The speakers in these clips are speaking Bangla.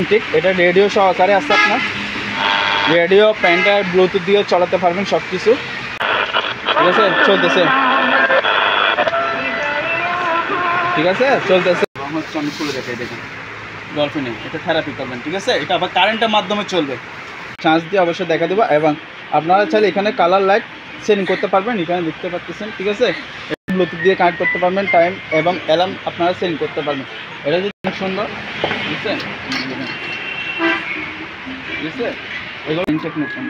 ঠিক এটা রেডিও সহকারে আছে আপনার রেডিও পেন ড্রাইভ ব্লুটুথ দিয়ে চালাতে পারবেন সব কিছু ঠিক আছে চলতেছে ঠিক আছে চলতেছে আমি খুলে দেখাই দেখুন ডলফিনে এটা থেরাপি করবেন ঠিক আছে এটা আবার কারেন্টের মাধ্যমে চলবে চার্জ দিয়ে অবশ্যই দেখা দেবো এবং আপনারা চাইলে এখানে কালার লাইট সেটিং করতে পারবেন এখানে দেখতে পাচ্ছেন ঠিক আছে ব্লুটুথ দিয়ে কানেক্ট করতে পারবেন টাইম এবং অ্যালার্ম আপনারা সেটিং করতে পারবেন এটা যদি অনেক সুন্দর ঠিক আছে ঠিক আছে এগুলো ইনটেক নেবেন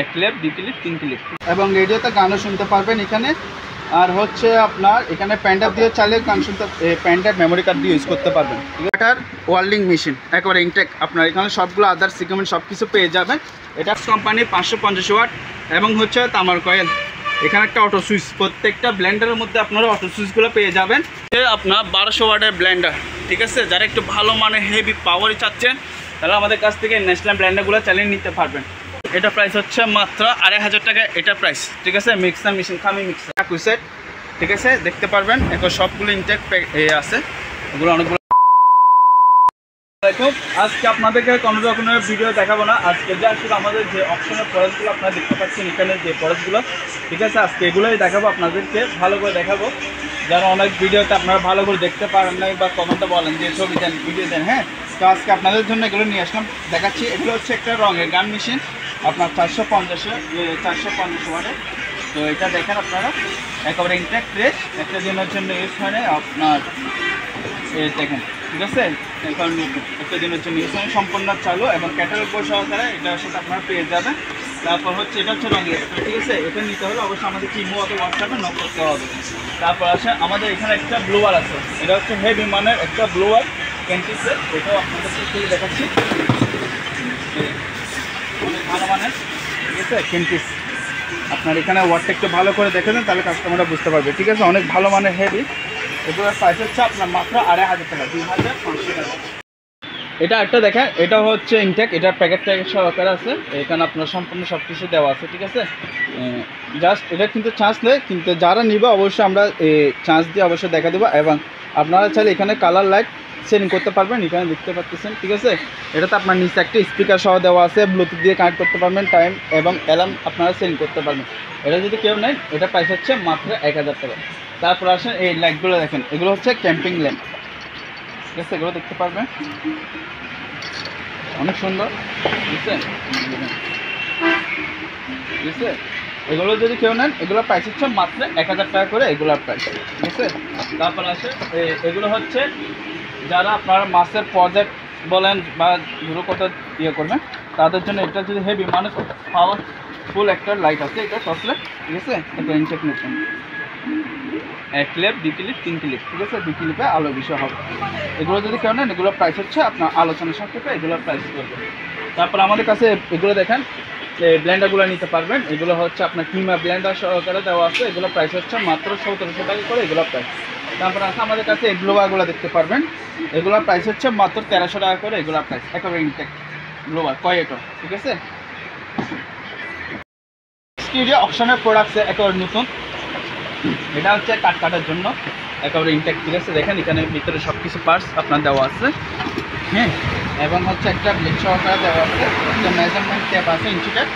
এক ক্লিপ দুই ক্লিপ তিন ক্লিপ এবং রেডিওতে গানও শুনতে পারবেন এখানে আর হচ্ছে আপনার এখানে প্যান্ডাপ দিয়ে চালিয়ে গান শুনতে প্যান্ডাপ মেমোরি কার্ড দিয়ে ইউজ করতে পারবেন এটার ওয়ার্ল্ডিং মেশিন একেবারে ইনটেক আপনার এখানে সবগুলো আদার্স সিকুমেন্ট সব কিছু পেয়ে যাবেন এটা কোম্পানি 550 ওয়াট এবং হচ্ছে তামার কয়েল এখানে একটা অটো সুইচ প্রত্যেকটা ব্লেন্ডারের মধ্যে আপনারা অটো সুইচগুলো পেয়ে যাবেন আপনার 1200 ওয়াটের ব্লেন্ডার ঠিক আছে যারা একটু ভালো মানে হেভি পাওয়ারই চাচ্ছেন তাহলে আমাদের কাছ থেকে ন্যাশনাল ব্লেন্ডারগুলো চালিয়ে নিতে পারবেন এটা প্রাইস হচ্ছে মাত্র 2500 টাকা এটা প্রাইস ঠিক আছে মিক্সার মেশিন খামি মিক্সার কুইসেট ঠিক আছে দেখতে পারবেন এখন সবগুলো ইনটেক আছে এগুলো অনেকগুলো আজকে আপনাদেরকে কোনো রকমের ভিডিও দেখাবো না আজকে যে আসলে আমাদের যে অপশনের প্রোডাক্টগুলো আপনারা দেখতে পাচ্ছেন এখানে যে প্রোডাক্টগুলো ঠিক আছে আজকে এগুলোই দেখাবো আপনাদেরকে ভালো করে দেখাবো যারা অনেক ভিডিওতে আপনারা ভালো করে দেখতে পারেন নাই বা কমেন্টে বলেন যে ছবি দেন ভিডিও দেন হ্যাঁ তো আজকে আপনাদের জন্য এগুলো নিয়ে আসলাম দেখাচ্ছি এগুলো হচ্ছে একটা রঙের গান মেশিন আপনার 450 ওয়াটের তো এটা দেখেন আপনারা একেবারে ইনটেক ফ্রেশ একটা দিনের জন্য ইউজ হয় না আপনার দেখেন ঠিক আছে এখন একটা দিনের জন্য ইউজ হয় সম্পূর্ণ চালু এবং ক্যাটালগ বই সহকারে এটার সাথে আপনারা পেয়ে যাবেন তারপর হচ্ছে এটা হচ্ছে রঙের ঠিক আছে এটা নিতে হলে অবশ্যই আমাদের ইমো অথবা হোয়াটসঅ্যাপে নক করতে হবে তারপর আছে আমাদের এখানে একটা ব্লোয়ার আছে এটা হচ্ছে হেভি মানের একটা ব্লোয়ার ক্যান্টিসের এটাও আপনাদেরকে খুলে দেখাচ্ছি অনেক ভালো মানের ঠিক আছে ক্যান্টিস আপনার এখানে ওয়াটটা একটু ভালো করে দেখে দেন তাহলে কাস্টমাররা বুঝতে পারবে ঠিক আছে অনেক ভালো মানের হেভি এগুলোর প্রাইস হচ্ছে আপনার মাত্র 2500 টাকা 2500 টাকা এটা একটা দেখেন এটা হচ্ছে ইনটেক এটার প্যাকেট সহকারে আছে এখানে আপনার সম্পূর্ণ সব কিছু দেওয়া আছে ঠিক আছে জাস্ট এটা কিন্তু চার্জ নেই কিন্তু যারা নিবে অবশ্যই আমরা চার্জ দিয়ে অবশ্যই দেখা দেবো এবং আপনারা চাইলে এখানে কালার লাইট সেটিং করতে পারবেন এখানে দেখতে পাচ্ছেন ঠিক আছে এটাতে আপনার নিচে একটা স্পিকার সহ দেওয়া আছে ব্লুটুথ দিয়ে কানেক্ট করতে পারবেন টাইম এবং অ্যালার্ম আপনারা সেটিং করতে পারবেন এটা যদি কেউ নেন এটা প্রাইস হচ্ছে মাত্র 1000 টাকা তারপর আসেন এই লাইটগুলো দেখেন এগুলো হচ্ছে ক্যাম্পিং ল্যাম্প ঠিক আছে এগুলো দেখতে পারবেন অনেক সুন্দর ঠিক আছে ঠিক আছে এগুলো যদি কেউ নেন এগুলো প্রাইস হচ্ছে মাত্র 1000 টাকা করে এগুলোর প্রাইস ঠিক আছে তারপর আসে এগুলো হচ্ছে যারা আপনারা মাছের প্রজেক্ট বলেন বা ধরো কত ইয়ে করবেন তাদের জন্য এটা যদি হেভি মানে পাওয়ারফুল একটা লাইট আছে এটা টর্চলাইট ঠিক আছে এটা ইনটেক নেবেন এক ক্লিপ দুই ক্লিপ তিন ক্লিপ ঠিক আছে 2 ক্লিপে আলো বিষয় হবে এগুলো যদি কেউ নেন এগুলোর প্রাইস হচ্ছে আপনার আলোচনা সাপেক্ষে এগুলোর প্রাইস করবে তারপর আমাদের কাছে এগুলো দেখেন ব্লেন্ডারগুলো নিতে পারবেন এগুলো হচ্ছে আপনার কিমা ব্লেন্ডার সহকারে দেওয়া আছে এগুলো প্রাইস হচ্ছে মাত্র 1700 টাকা করে এগুলো প্রাইস তারপর আছে আমাদের কাছে এই ব্লোয়ারগুলো দেখতে পারবেন এগুলোর প্রাইস হচ্ছে মাত্র 1300 টাকা করে এগুলোর প্রাইস একেবারে ইনটেক ব্লোয়ার কয়েটো ঠিক আছে স্টুডিও অপশনের প্রোডাক্টস একেবারে নতুন এটা হচ্ছে কাট কাটার জন্য একেবারে ইনটেক ঠিক আছে দেখেন এখানে ভিতরে সব কিছু পার্টস আপনার দেওয়া আছে হ্যাঁ এবং হচ্ছে একটা ব্লেড সহকারে দেওয়া আছে একটা মেজারমেন্ট ট্যাপ আছে ইঞ্চিটেপ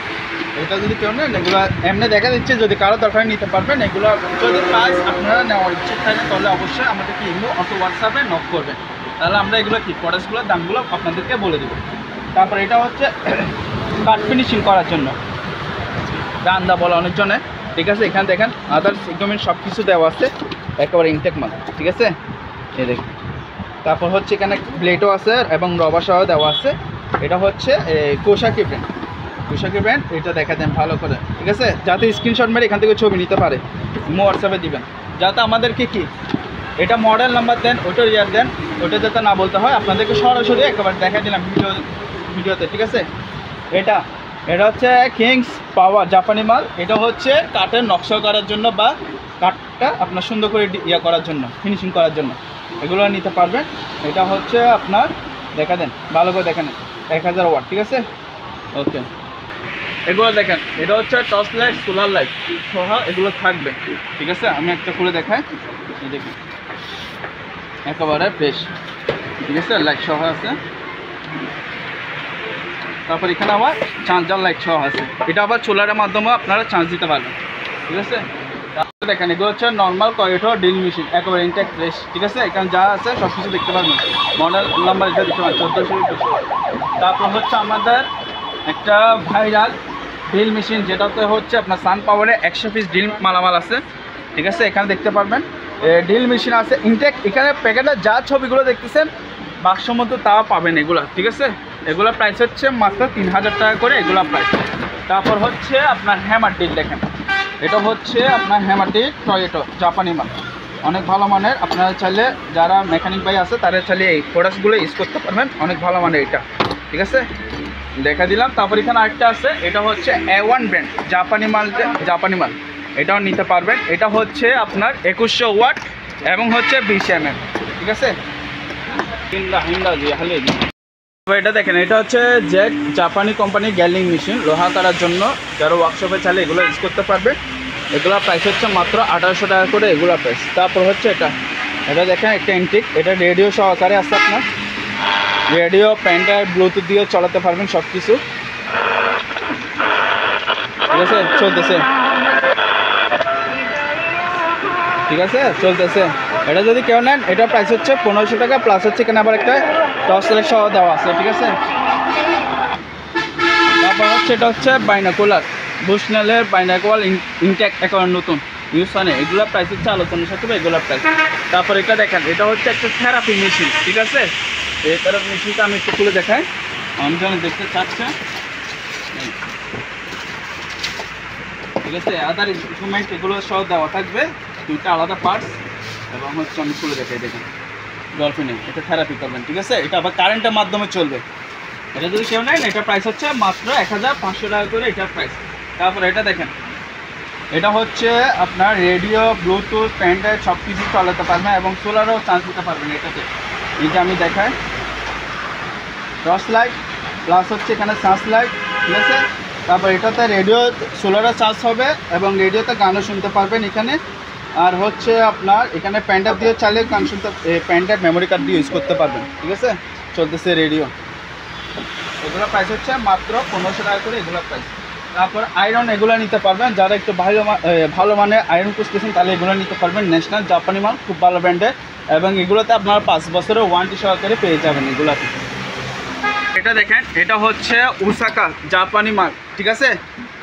এটা যদি কেউ নেন এগুলো এমনি দেখা দিচ্ছে যদি কারো দরকার নিতে পারবেন এগুলো যদি প্রাইস আপনারা নেওয়ার ইচ্ছে থাকে তাহলে অবশ্যই আমাদেরকে ইমো অথবা হোয়াটসঅ্যাপে নক করবেন তাহলে আমরা এগুলো কি প্রোডাক্টসগুলোর দামগুলো আপনাদেরকে বলে দেবো তারপর এটা হচ্ছে কাট ফিনিশিং করার জন্য রান্দা বলে অনেকজনে ঠিক আছে এখানে দেখেন আদার্স ইকুইপমেন্ট সব কিছু দেওয়া আছে একেবারে ইনটেক মাল ঠিক আছে এই দেখুন তারপর হচ্ছে এখানে ব্লেডও আছে এবং রবার সহ দেওয়া আছে এটা হচ্ছে কোশাকি ব্র্যান্ড এটা দেখা দেন ভালো করে ঠিক আছে যাতে স্ক্রিনশট মেরে এখান থেকে ছবি নিতে পারে হোয়াটসঅ্যাপে দিবেন যাতে আমাদেরকে কি এটা মডেল নাম্বার দেন ওটা ইয়ার দেন ওটা যাতে না বলতে হয় আপনাদেরকে সরাসরি একেবারে দেখা দিলাম ভিডিওতে ঠিক আছে এটা হচ্ছে কিংস পাওয়ার জাপানি মাল এটা হচ্ছে কাঠের নকশা করার জন্য বা কাঠটা আপনার সুন্দর করে ইয়ে করার জন্য ফিনিশিং করার জন্য এগুলো নিতে পারবেন এটা হচ্ছে আপনার দেখা দেন ভালো করে দেখেন 1000 ওয়াট ঠিক আছে ওকে এগুলো দেখেন এটা হচ্ছে টর্চ লাইট সোলার লাইট সহ এগুলো থাকবে ঠিক আছে আমি একটা খুলে দেখাই এই দেখুন একেবারে ফ্রেশ ঠিক আছে, লাইট সহ আছে। তারপর এখানে আবার চার্জার লাইট সহ আছে, এটা আবার সোলারের মাধ্যমে আপনারা চার্জ দিতে পারবেন। ঠিক আছে, তারপরে দেখেন এগুলো হচ্ছে নর্মাল কয়েটো ড্রিল মেশিন, একেবারে ইনটেক ফ্রেশ। ঠিক আছে, এখানে যা আছে সব কিছু দেখতে পারবেন, মডেল নাম্বার এটা দেখতে পাবেন 1400। তারপর হচ্ছে আমাদের একটা ভাইরাল ড্রিল মেশিন, যেটাতে হচ্ছে আপনার সান পাওয়ারে 100 পিস ড্রিল মালামাল আছে। ঠিক আছে, এখানে দেখতে পারবেন ড্রিল মেশিন আছে ইনটেক। এখানে প্যাকেটে যা ছবিগুলো দেখতেছেন বাক্স মতো তা পাবেন এগুলা। ঠিক আছে, এগুলোর প্রাইস হচ্ছে মাত্র 3000 টাকা করে এগুলো প্রাইস। তারপর হচ্ছে আপনার হ্যামার ড্রিল, দেখেন এটা হচ্ছে আপনার হ্যামার ড্রিল টয়োটো, জাপানি মাল, অনেক ভালো মানের। আপনারা চাইলে যারা মেকানিক ভাই আছে তারা চাইলে এই প্রোডাক্টসগুলো ইউজ করতে পারবেন, অনেক ভালো মানের এটা। ঠিক আছে, দেখা দিলাম। তারপর এখানে আরেকটা আছে, এটা হচ্ছে A1 ব্র্যান্ড, জাপানি মাল, জাপানি মাল, এটাও নিতে পারবেন। এটা হচ্ছে আপনার 2100 ওয়াট এবং হচ্ছে 20 mm। ঠিক আছে, এটা দেখেন এটা হচ্ছে জেট, জাপানি কোম্পানি গ্যালিং মেশিন, লোহা কাটার জন্য যারা ওয়ার্কশপে চাইলে এগুলো ইউজ করতে পারবে। এগুলোর প্রাইস হচ্ছে মাত্র 1800 টাকা করে এগুলোর প্রাইস। তারপর হচ্ছে এটা দেখেন একটা এন্টিক, এটা রেডিও সহকারে আছে, আপনার রেডিও প্যান্টার ব্লুটুথ দিয়ে চালাতে পারবেন সব কিছু। ঠিক আছে, চলতেছে, ঠিক আছে চলতেছে। এটা যদি কেউ নেন এটা প্রাইস হচ্ছে 1500 টাকা, প্লাস হচ্ছে এখানে আবার একটা টর্চ লাইট সহ দেওয়া আছে। ঠিক আছে, তারপর হচ্ছে এটা হচ্ছে বাইনাকুলার, বুশনেলের বাইনাকুলার ইনটেক, একেবারে নতুন ইউজ হয় না। এগুলোর প্রাইস হচ্ছে আলোচনার সাথে এগুলোর প্রাইস। তারপর এটা দেখেন এটা হচ্ছে একটা থেরাপি মেশিন। ঠিক আছে, এই থেরাপি মেশিনটা আমি একটু খুলে দেখাই, অনেকজন দেখতে চাচ্ছে। ঠিক আছে, আদার ইনস্ট্রুমেন্ট এগুলো সহ দেওয়া থাকবে, দুইটা আলাদা পার্টস। এবং হচ্ছে আমি খুলে দেখাই, দেখেন ডলফিনে এটা থেরাপি করবেন। ঠিক আছে, এটা আবার কারেন্টের মাধ্যমে চলবে। এটা যদি কেউ নেন এটা প্রাইস হচ্ছে মাত্র 1500 টাকা করে এটার প্রাইস। তারপর এটা দেখেন এটা হচ্ছে আপনার রেডিও, ব্লুটুথ, প্যান্টার সব কিছু চালাতে পারবেন এবং সোলারও চার্জ দিতে পারবেন এটাতে। এই যে আমি দেখাই, টর্চ লাইট প্লাস হচ্ছে এখানে সার্চ লাইট। ঠিক আছে, তারপর এটাতে রেডিও, সোলারও চার্জ হবে এবং রেডিওতে গানও শুনতে পারবেন এখানে। আর হচ্ছে আপনার এখানে প্যান্টার দিয়ে চালিয়ে গান শুনতে, প্যান্টার মেমোরি কার্ড দিয়ে ইউজ করতে পারবেন। ঠিক আছে, চলতেছে রেডিও। এগুলোর প্রাইস হচ্ছে মাত্র 1500 টাকা করে এগুলোর প্রাইস। তারপর আয়রন এগুলো নিতে পারবেন, যারা একটু ভালো মানে আয়রন খুঁজতেছেন তাহলে এগুলো নিতে পারবেন। ন্যাশনাল জাপানি মাল, খুব ভালো ব্র্যান্ডের, এবং এগুলোতে আপনারা 5 বছরের ওয়ারেন্টি সহকারে পেয়ে যাবেন এগুলোতে। এটা দেখেন এটা হচ্ছে ওসাকা জাপানি মাল। ঠিক আছে,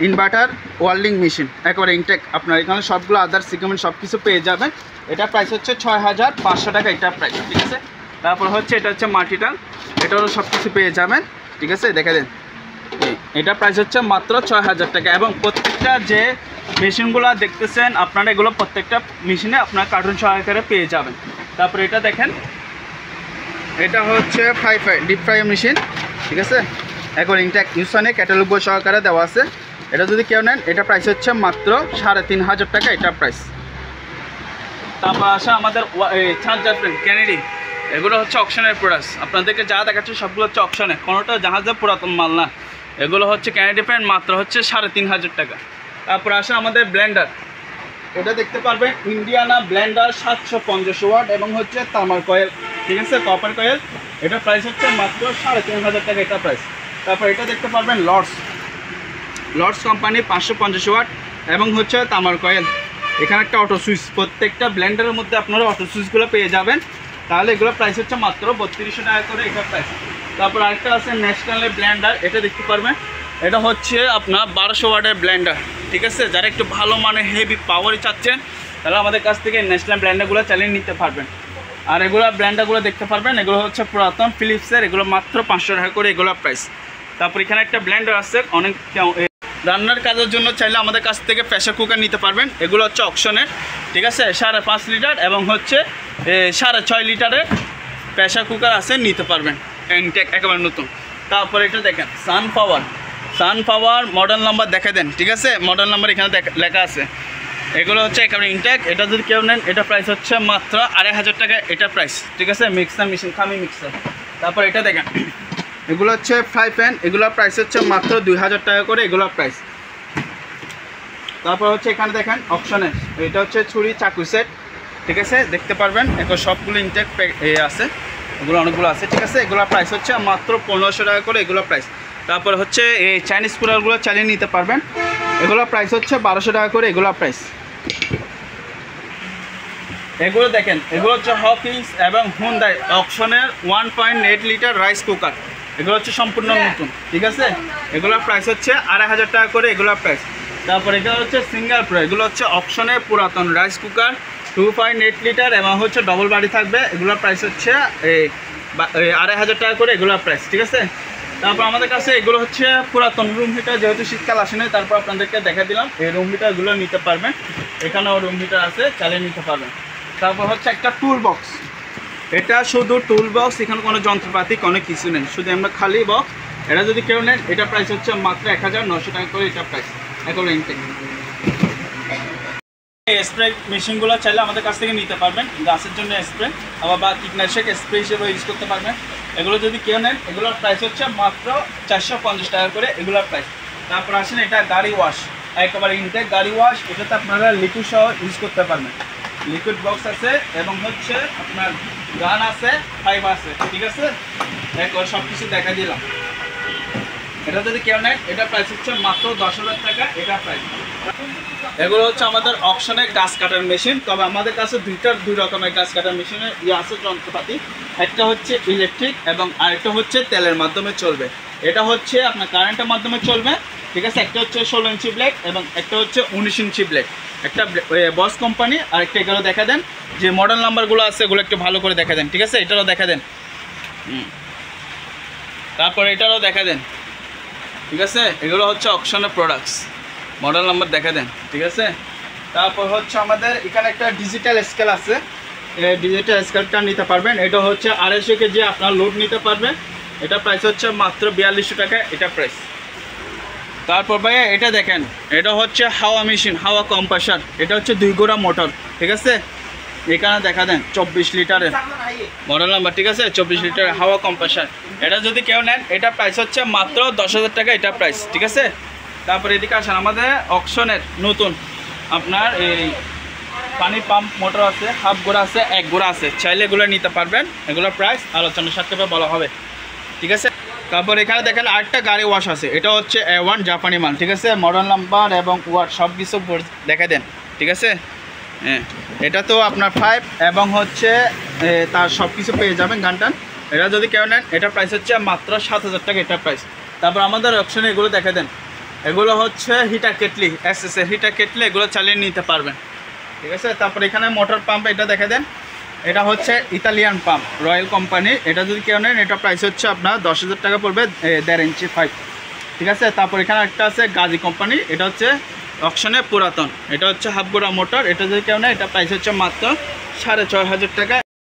ইনভার্টার ওয়েল্ডিং মেশিন, একেবারে ইনটেক। আপনার এখানে সবগুলো আদার সিকুমেন্ট সব কিছু পেয়ে যাবেন। এটা প্রাইস হচ্ছে 6500 টাকা এটা প্রাইস। ঠিক আছে, তারপর হচ্ছে এটা হচ্ছে মাল্টিটাল, এটারও সব কিছু পেয়ে যাবেন। ঠিক আছে, দেখে দেন, এটা প্রাইস হচ্ছে মাত্র 6000 টাকা। এবং প্রত্যেকটা যে মেশিনগুলো দেখতেছেন আপনারা, এগুলো প্রত্যেকটা মেশিনে আপনার কার্টুন সহকারে পেয়ে যাবেন। তারপর এটা দেখেন এটা হচ্ছে ডিপ ফ্রাই মেশিন। ঠিক আছে, এখন ইনটেক ইউসানে ক্যাটালগ বই সহকারে দেওয়া আছে। এটা যদি কেউ নেন এটা প্রাইস হচ্ছে মাত্র 3500 টাকা এটা প্রাইস। তারপর আসা আমাদের চার্জার ফ্রেম ক্যানেডি, এগুলো হচ্ছে অকশনের প্রোডাক্টস। আপনাদেরকে যা দেখাচ্ছে সবগুলো হচ্ছে অকশনে, কোনোটা জাহাজের পুরাতন মাল না। এগুলো হচ্ছে ক্যানেডি ফ্রেম, মাত্র হচ্ছে 3500 টাকা। তারপর আসা আমাদের ব্লেন্ডার, এটা দেখতে পারবেন ইন্ডিয়ানা ব্লেন্ডার 750 ওয়াট এবং হচ্ছে তামার কয়েল। ঠিক আছে, কপার কয়েল, এটা প্রাইস হচ্ছে মাত্র 3500 টাকা এটা প্রাইস। তারপর এটা দেখতে পারবেন লর্ডস কোম্পানি 550 ওয়াট এবং হচ্ছে তামার কয়েল। এখানে একটা অটো সুইচ, প্রত্যেকটা ব্লেন্ডারের মধ্যে আপনারা অটো সুইচগুলো পেয়ে যাবেন। তাহলে এগুলো প্রাইস হচ্ছে মাত্র 3200 টাকা করে এটা প্রাইস। তারপর আরেকটা আছে ন্যাশনালের ব্লেন্ডার, এটা দেখতে পারবেন, এটা হচ্ছে আপনার 1200 ওয়াটের ব্লেন্ডার। ঠিক আছে, যারা একটু ভালো মানে হেভি পাওয়ারই চাচ্ছেন তাহলে আমাদের কাছ থেকে ন্যাশনাল ব্লেন্ডারগুলো চালিয়ে নিতে পারবেন। আর এগুলো ব্লেন্ডারগুলো দেখতে পারবেন, এগুলো হচ্ছে পুরাতন ফিলিপসের, এগুলো মাত্র 500 টাকা করে এগুলোর প্রাইস। তারপর এখানে একটা ব্লেন্ডার আছে, অনেক রান্নার কাজের জন্য চাইলে আমাদের কাছ থেকে প্রেসার কুকার নিতে পারবেন। এগুলো হচ্ছে অকশনের। ঠিক আছে, 5.5 লিটার এবং হচ্ছে 6.5 লিটারের প্রেসার কুকার আছে, নিতে পারবেন ইনটেক, একেবারে নতুন। তারপর এটা দেখেন সানপাওয়ার মডেল নাম্বার দেখে দেন। ঠিক আছে, মডেল নাম্বার এখানে লেখা আছে। এগুলো হচ্ছে একেবারে ইনটেক, এটা যদি কেউ নেন এটা প্রাইস হচ্ছে মাত্র 2500 টাকা এটা প্রাইস। ঠিক আছে, মিক্সার মেশিন, খামি মিক্সার। তারপর এটা দেখেন এগুলো হচ্ছে ফ্রাই প্যান, এগুলোর প্রাইস হচ্ছে মাত্র 2000 টাকা করে এগুলোর প্রাইস। তারপর হচ্ছে এখানে দেখেন অপশনে, এটা হচ্ছে ছুরি চাকু সেট। ঠিক আছে, দেখতে পারবেন এখন সবগুলো ইনটেক আছে। এগুলো অনেকগুলো আছে, ঠিক আছে। এগুলোর প্রাইস হচ্ছে মাত্র 1500 টাকা করে এগুলোর প্রাইস। তারপর হচ্ছে এই চাইনিজ কুলারগুলো চালিয়ে নিতে পারবেন, এগুলোর প্রাইস হচ্ছে 1200 টাকা করে এগুলোর প্রাইস। এগুলো দেখেন, এগুলো হচ্ছে হকিংস এবং হুন্ডাই অকশনের 1.8 লিটার রাইস কুকার, এগুলো হচ্ছে সম্পূর্ণ নতুন, ঠিক আছে। এগুলোর প্রাইস হচ্ছে 2500 টাকা করে এগুলোর প্রাইস। তারপর এগুলো হচ্ছে সিঙ্গেল প্রো, এগুলো হচ্ছে অপশনের পুরাতন রাইস কুকার 2.8 লিটার এবং হচ্ছে ডবল বাড়ি থাকবে, এগুলোর প্রাইস হচ্ছে 2500 টাকা করে এগুলোর প্রাইস, ঠিক আছে। তারপর আমাদের কাছে এগুলো হচ্ছে পুরাতন রুম হিটার, যেহেতু শীতকাল আসে নাই তারপর আপনাদেরকে দেখা দিলাম এই রুম হিটারগুলো নিতে পারবেন, এখানেও রুম হিটার আছে, চালিয়ে নিতে পারবেন। তারপর হচ্ছে একটা টুল বক্স, এটা শুধু টুল বক্স, এখানে কোনো যন্ত্রপাতি কোনো কিছু নেই, শুধু আমরা খালি বক্স। এটা যদি কেউ নেন এটা প্রাইস হচ্ছে মাত্র 1900 টাকা করে এটা প্রাইস, একেবারে ইনটেক। এই স্প্রে মেশিনগুলো চাইলে আমাদের কাছ থেকে নিতে পারবেন, গাছের জন্য স্প্রে আবার বা কীটনাশক স্প্রে হিসেবে ইউজ করতে পারবেন। এগুলো যদি কেউ নেন এগুলোর প্রাইস হচ্ছে মাত্র 450 টাকা করে এগুলোর প্রাইস। তারপর আসেন এটা গাড়ি ওয়াশ, একেবারে ইনটেক গাড়ি ওয়াশ, এটাতে আপনারা লিকুইড সহ ইউজ করতে পারবেন, লিকুইড বক্স আছে এবং হচ্ছে আপনার গান আছে, পাইপ আছে, ঠিক আছে। একবার সব কিছু দেখা দিলাম। এটা যদি কেউ নেন এটা প্রাইস হচ্ছে মাত্র 10,000 টাকা এটা প্রাইস। এগুলো হচ্ছে আমাদের অকশনের গাছ কাটার মেশিন, তবে আমাদের কাছে দুই রকমের গাছ কাটার মেশিনের আছে যন্ত্রপাতি, একটা হচ্ছে ইলেকট্রিক এবং আরেকটা হচ্ছে তেলের মাধ্যমে চলবে। এটা হচ্ছে আপনার কারেন্টের মাধ্যমে চলবে, ঠিক আছে। একটা হচ্ছে 16 ইঞ্চি ব্লেড এবং একটা হচ্ছে 19 ইঞ্চি ব্লেড, একটা বস কোম্পানি, আর একটা এগুলো দেখা দেন যে মডেল নাম্বারগুলো আছে এগুলো একটু ভালো করে দেখা দেন, ঠিক আছে। এটারও দেখা দেন, তারপর এটারও দেখা দেন, ঠিক আছে। এগুলো হচ্ছে অকশনের প্রোডাক্টস, মডেল নাম্বার দেখা দেন, ঠিক আছে। তারপর হচ্ছে আমাদের এখানে একটা ডিজিটাল স্কেল আছে, ডিজিটাল স্কেলটা নিতে পারবেন, এটা হচ্ছে 250 কেজি আপনার লোড নিতে পারবেন, এটা প্রাইস হচ্ছে মাত্র 4200 টাকা এটা প্রাইস। তারপর ভাই এটা দেখেন, এটা হচ্ছে হাওয়া মেশিন, হাওয়া কম্প্রেসার, এটা হচ্ছে 2 গোড়া মোটর, ঠিক আছে। এখানে দেখা দেন 24 লিটারের মডেল নাম্বার, ঠিক আছে, 24 লিটারের হাওয়া কম্প্রেসার। এটা যদি কেউ নেন এটা প্রাইস হচ্ছে মাত্র 10,000 টাকা এটা প্রাইস, ঠিক আছে। তারপরে এদিকে আসেন, আমাদের অকশনের নতুন আপনার এই পানি পাম্প মোটর আছে, হাফ গোড়া আছে, 1 গোড়া আছে, চাইলে এগুলো নিতে পারবেন, এগুলোর প্রাইস আলোচনার সাথে বলা হবে, ঠিক আছে। তারপর এখানে দেখেন আরেকটা গাড়ি ওয়াশ আছে, এটা হচ্ছে A1 জাপানি মাল, ঠিক আছে। মডেল নাম্বার এবং ওয়াট সব কিছু দেখা দেন, ঠিক আছে। হ্যাঁ, এটা তো আপনার 5 এবং হচ্ছে তার সব কিছু পেয়ে যাবেন গান টান। এটা যদি কেউ নেন এটা প্রাইস হচ্ছে মাত্র 7,000 টাকা এটা প্রাইস। তারপর আমাদের অপশনে এগুলো দেখা দেন, এগুলো হচ্ছে হিটার কেটলি, এসএসের হিটার কেটলি, এগুলো চালিয়ে নিতে পারবেন, ঠিক আছে। তারপর এখানে মোটর পাম্প, এটা দেখা দেন, এটা হচ্ছে ইতালিয়ান পাম্প রয়্যাল কোম্পানি, এটা যদি কেউ নেন এটা প্রাইস হচ্ছে আপনার 10,000 টাকা পড়বে, 1.5 ইঞ্চি 5, ঠিক আছে। তারপর এখানে একটা আছে গাজি কোম্পানি, এটা হচ্ছে অকশনে পুরাতন, এটা হচ্ছে হাফ গোড়া মোটর, এটা যদি কেউ নেয় এটা প্রাইস হচ্ছে মাত্র 6,500 টাকা